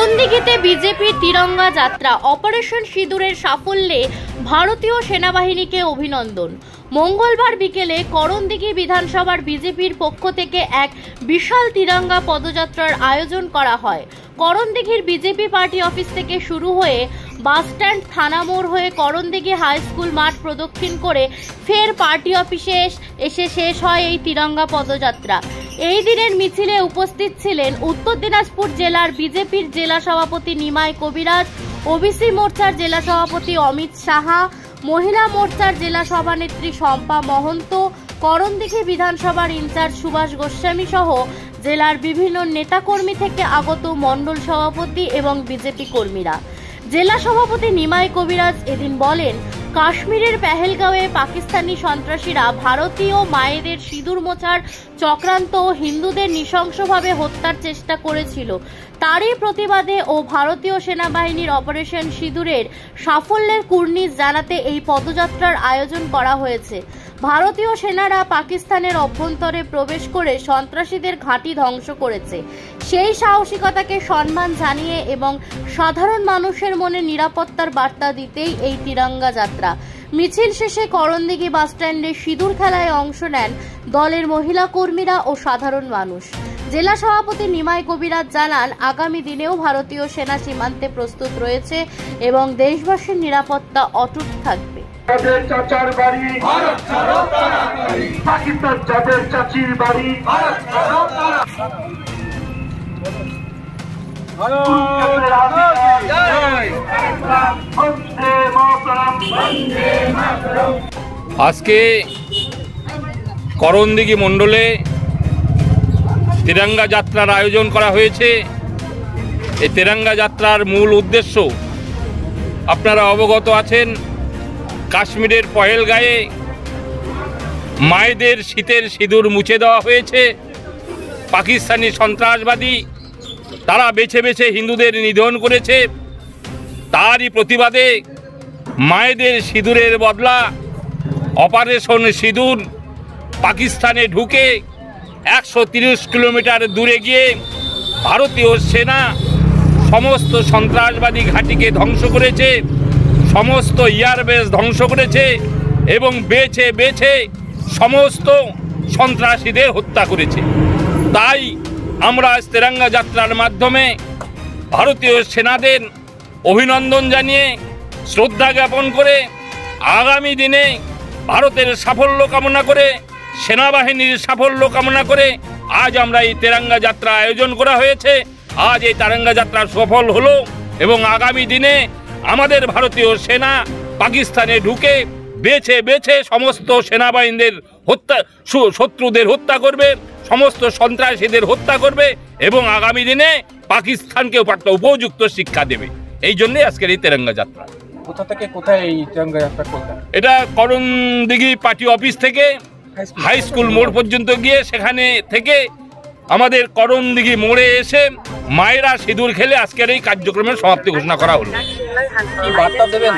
করণদিঘিতে বিজেপির তিরঙ্গা যাত্রা অপারেশন সিঁদুরের সাফল্যে ভারতীয় সেনাবাহিনীকে অভিনন্দন। মঙ্গলবার বিকেলে করণদিঘি বিধানসভার বিজেপির পক্ষ থেকে এক বিশাল তিরঙ্গা পদযাত্রার আয়োজন করা হয়। করণদিঘির বিজেপি পার্টি অফিস থেকে শুরু হয়ে বাসস্ট্যান্ড, থানা মোড় হয়ে করণদিঘি হাই স্কুল মাঠ প্রদক্ষিণ করে ফের পার্টি অফিসে এসে শেষ হয় এই তিরঙ্গা পদযাত্রা। এই দিনের মিছিলে উপস্থিত ছিলেন উত্তর দিনাজপুর জেলার বিজেপির জেলা সভাপতি নিমাই কবিরাজ, ওবিসি মোর্চার জেলা সভাপতি অমিত সাহা, মহিলা মোর্চার জেলা সভানেত্রী শম্পা মহন্ত, করণদিঘি বিধানসভার ইনচার্জ সুভাষ গোস্বামী সহ জেলার বিভিন্ন নেতাকর্মী থেকে আগত মণ্ডল সভাপতি এবং বিজেপি কর্মীরা। জেলা সভাপতি নিমাই কবিরাজ এদিন বলেন, কাশ্মীরের পেহেলগাঁওয়ে পাকিস্তানি সন্ত্রাসীরা ভারতীয় মায়েদের সিঁদুর মোছার চক্রান্ত ও হিন্দুদের নৃশংসভাবে হত্যার চেষ্টা করেছিল। তারই প্রতিবাদে ও ভারতীয় সেনাবাহিনীর অপারেশন সিঁদুরের সাফল্যের কুর্নিশ জানাতে এই পদযাত্রার আয়োজন করা হয়েছে। ভারতীয় সেনারা পাকিস্তানের অভ্যন্তরে প্রবেশ করে সন্ত্রাসীদের ঘাঁটি ধ্বংস করেছে। সেই সাহসিকতাকে সম্মান জানিয়ে এবং সাধারণ মানুষের মনে নিরাপত্তার বার্তা দিতেই এই তিরঙ্গা যাত্রা। মিছিল শেষে করণদিঘি বাসস্ট্যান্ডে সিঁদুর খেলায় অংশ নেন দলের মহিলা কর্মীরা ও সাধারণ মানুষ। জেলা সভাপতি নিমাই কবিরাজ জানান, আগামী দিনেও ভারতীয় সেনা সীমান্তে প্রস্তুত রয়েছে এবং দেশবাসীর নিরাপত্তা অটুট থাকবে। যাদের চাচার বাড়ি ভারত ছাড়ো তাড়াতাড়ি, পাকিস্তান যাদের চাচির বাড়ি ভারত ছাড়ো তাড়াতাড়ি। আজকে করণদিঘি মণ্ডলে তিরঙ্গা যাত্রার আয়োজন করা হয়েছে। এই তিরঙ্গা যাত্রার মূল উদ্দেশ্য আপনারা অবগত আছেন, কাশ্মীরের পহেলগাঁয়ে মায়েদের শীতের সিঁদুর মুছে দেওয়া হয়েছে। পাকিস্তানি সন্ত্রাসবাদী তারা বেছে বেছে হিন্দুদের নিধন করেছে। তারই প্রতিবাদে মায়েদের সিঁদুরের বদলা অপারেশন সিঁদুর পাকিস্তানে ঢুকে 130 কিলোমিটার দূরে গিয়ে ভারতীয় সেনা সমস্ত সন্ত্রাসবাদী ঘাঁটিকে ধ্বংস করেছে, সমস্ত এয়ারবেস ধ্বংস করেছে এবং বেছে বেছে সমস্ত সন্ত্রাসীদের হত্যা করেছে। তাই আমরা তিরঙ্গা যাত্রার মাধ্যমে ভারতীয় সেনাদের অভিনন্দন জানিয়ে শ্রদ্ধা জ্ঞাপন করে আগামী দিনে ভারতের সাফল্য কামনা করে, সেনাবাহিনীর সাফল্য কামনা করে আজ আমরা এই তিরঙ্গা যাত্রা আয়োজন করা হয়েছে। আজ এই তিরঙ্গা যাত্রা সফল হলো এবং আগামী দিনে আমাদের ভারতীয় সেনা পাকিস্তানে ঢুকে বেছে বেছে সমস্ত সেনাবাহিনীদের হত্যা, শত্রুদের হত্যা করবে, সমস্ত সন্ত্রাসীদের হত্যা করবে এবং আগামী দিনে পাকিস্তানকেও একটা উপযুক্ত শিক্ষা দেবে। এই জন্যই আজকের এই তিরঙ্গা যাত্রা। কোথা থেকে কোথায় এই তিরঙ্গা যাত্রা করলেন? এটা করণদিঘি পার্টি অফিস থেকে হাই স্কুল মোড় পর্যন্ত গিয়ে সেখানে থেকে আমাদের করণদিঘি মোড়ে এসে মায়েরা সিঁদুর খেলে আজকের এই কার্যক্রমের সমাপ্তি ঘোষণা করা হলো। কি বার্তা দেবেন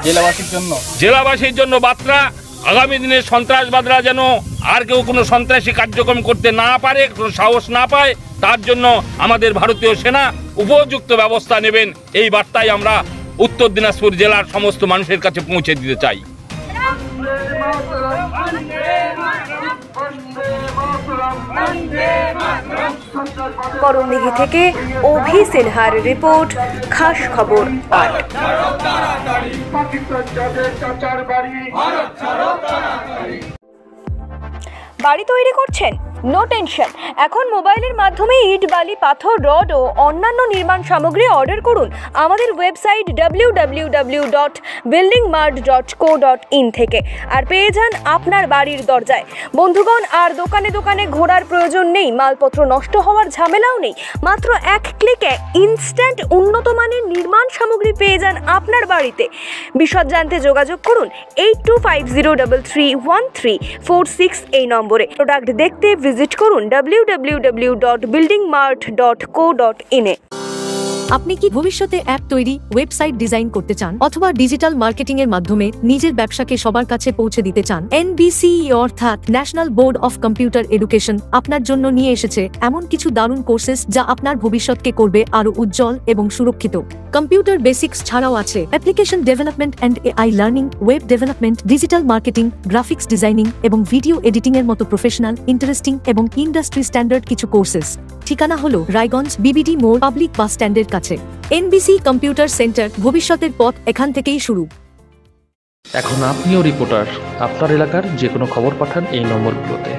জেলাবাসীর জন্য? জেলাবাসীর জন্য বার্তা, আগামী দিনে সন্ত্রাসবাদরা যেন আর কেউ কোনো সন্ত্রাসী কার্যক্রম করতে না পারে, কোনো সাহস না পায়, তার জন্য আমাদের ভারতীয় সেনা উপযুক্ত ব্যবস্থা নেবেন। এই বার্তাই আমরা উত্তর দিনাজপুর জেলার সমস্ত মানুষের কাছে পৌঁছে দিতে চাই। করণদিঘি থেকে অভি সিনহার রিপোর্ট, খাস খবর 8। বাড়ি তৈরি করছেন? নো টেনশন, এখন মোবাইলের মাধ্যমে ইট, বালি, পাথর, রড ও অন্যান্য নির্মাণ সামগ্রী অর্ডার করুন আমাদের ওয়েবসাইট www.buildingmart.co.in থেকে, আর পেয়ে যান আপনার বাড়ির দরজায়। বন্ধুগণ, আর দোকানে দোকানে ঘোরার প্রয়োজন নেই, মালপত্র নষ্ট হওয়ার ঝামেলাও নেই। মাত্র এক ক্লিকে ইনস্ট্যান্ট উন্নত মানের নির্মাণ সামগ্রী পেয়ে যান আপনার বাড়িতে। বিশদ জানতে যোগাযোগ করুন 8250331346 এই নম্বরে। প্রোডাক্ট দেখতে ভিজিট করুন www.buildingmart.co.in এ। আপনি কি ভবিষ্যতে অ্যাপ তৈরি, ওয়েবসাইট ডিজাইন করতে চান অথবা ডিজিটাল মার্কেটিং এর মাধ্যমে নিজের ব্যবসাকে সবার কাছে পৌঁছে দিতে চান? NBCE অর্থাৎ national board of computer education আপনার জন্য নিয়ে এসেছে এমন কিছু দারুণ কোর্সেস যা আপনার ভবিষ্যৎকে করবে আরো উজ্জ্বল এবং সুরক্ষিত। কম্পিউটার বেসিক্স ছাড়াও আছে application development and AI learning, web development, digital marketing, graphics designing এবং ভিডিও এডিটিং এর মতো প্রফেশনাল, ইন্টারেস্টিং এবং ইন্ডাস্ট্রি স্ট্যান্ডার্ড কিছু কোর্সেস। ঠিকানা হলো রায়গঞ্জ BBD মোড়, পাবলিক বাস স্ট্যান্ডের কাছে। NBC কম্পিউটার সেন্টার, ভবিষ্যতের পথ এখান থেকেই শুরু। এখন আপনিও রিপোর্টার, আপনার এলাকার যে কোনো খবর পাঠান এই নম্বরগুলোতে।